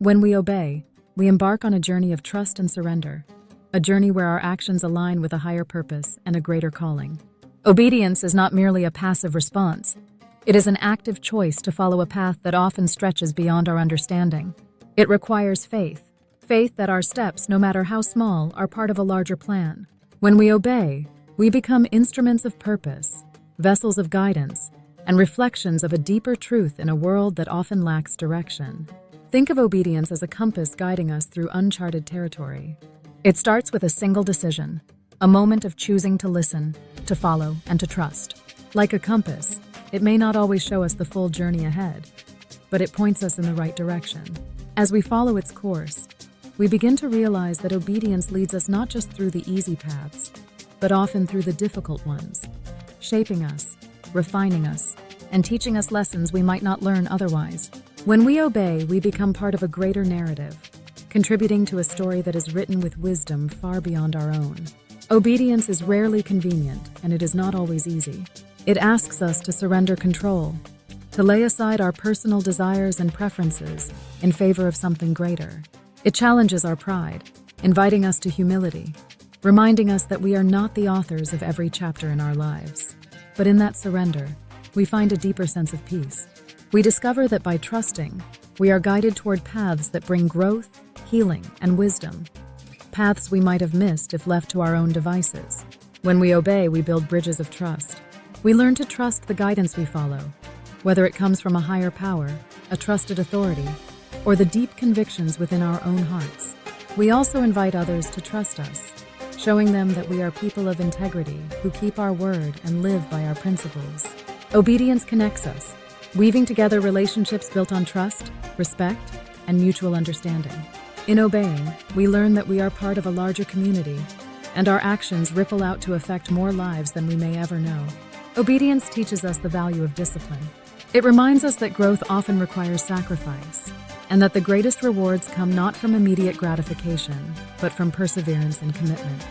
When we obey, we embark on a journey of trust and surrender, a journey where our actions align with a higher purpose and a greater calling. Obedience is not merely a passive response. It is an active choice to follow a path that often stretches beyond our understanding. It requires faith that our steps, no matter how small, are part of a larger plan. When we obey, we become instruments of purpose, vessels of guidance, and reflections of a deeper truth in a world that often lacks direction. Think of obedience as a compass guiding us through uncharted territory. It starts with a single decision, a moment of choosing to listen, to follow, and to trust. Like a compass, it may not always show us the full journey ahead, but it points us in the right direction. As we follow its course, we begin to realize that obedience leads us not just through the easy paths, but often through the difficult ones, shaping us, refining us, and teaching us lessons we might not learn otherwise. When we obey, we become part of a greater narrative, contributing to a story that is written with wisdom far beyond our own. Obedience is rarely convenient, and it is not always easy. It asks us to surrender control, to lay aside our personal desires and preferences in favor of something greater. It challenges our pride, inviting us to humility, reminding us that we are not the authors of every chapter in our lives. But in that surrender, we find a deeper sense of peace. We discover that by trusting, we are guided toward paths that bring growth, healing, and wisdom. Paths we might have missed if left to our own devices. When we obey, we build bridges of trust. We learn to trust the guidance we follow, whether it comes from a higher power, a trusted authority, or the deep convictions within our own hearts. We also invite others to trust us, showing them that we are people of integrity who keep our word and live by our principles. Obedience connects us, weaving together relationships built on trust, respect, and mutual understanding. In obeying, we learn that we are part of a larger community, and our actions ripple out to affect more lives than we may ever know. Obedience teaches us the value of discipline. It reminds us that growth often requires sacrifice, and that the greatest rewards come not from immediate gratification, but from perseverance and commitment.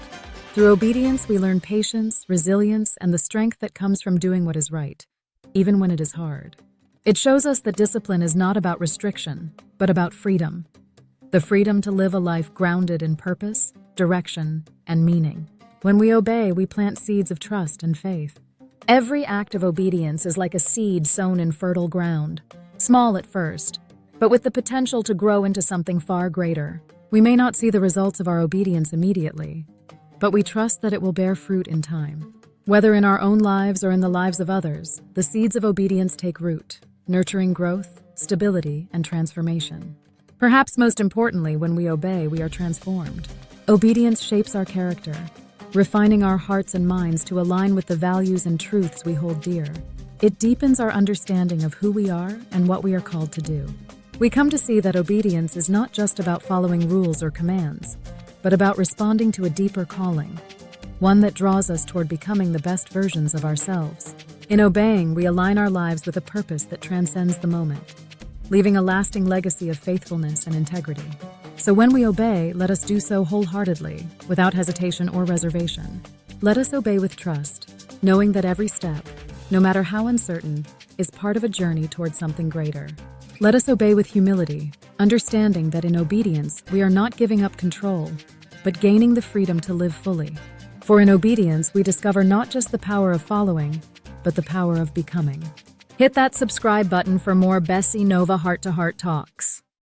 Through obedience, we learn patience, resilience, and the strength that comes from doing what is right, even when it is hard. It shows us that discipline is not about restriction, but about freedom. The freedom to live a life grounded in purpose, direction, and meaning. When we obey, we plant seeds of trust and faith. Every act of obedience is like a seed sown in fertile ground, small at first, but with the potential to grow into something far greater. We may not see the results of our obedience immediately, but we trust that it will bear fruit in time. Whether in our own lives or in the lives of others, the seeds of obedience take root, nurturing growth, stability, and transformation. Perhaps most importantly, when we obey, we are transformed. Obedience shapes our character, refining our hearts and minds to align with the values and truths we hold dear. It deepens our understanding of who we are and what we are called to do. We come to see that obedience is not just about following rules or commands, but about responding to a deeper calling, one that draws us toward becoming the best versions of ourselves. In obeying, we align our lives with a purpose that transcends the moment, leaving a lasting legacy of faithfulness and integrity. So when we obey, let us do so wholeheartedly, without hesitation or reservation. Let us obey with trust, knowing that every step, no matter how uncertain, is part of a journey toward something greater. Let us obey with humility, understanding that in obedience, we are not giving up control, but gaining the freedom to live fully. For in obedience, we discover not just the power of following, but the power of becoming. Hit that subscribe button for more Bessie Nova Heart-to-Heart talks.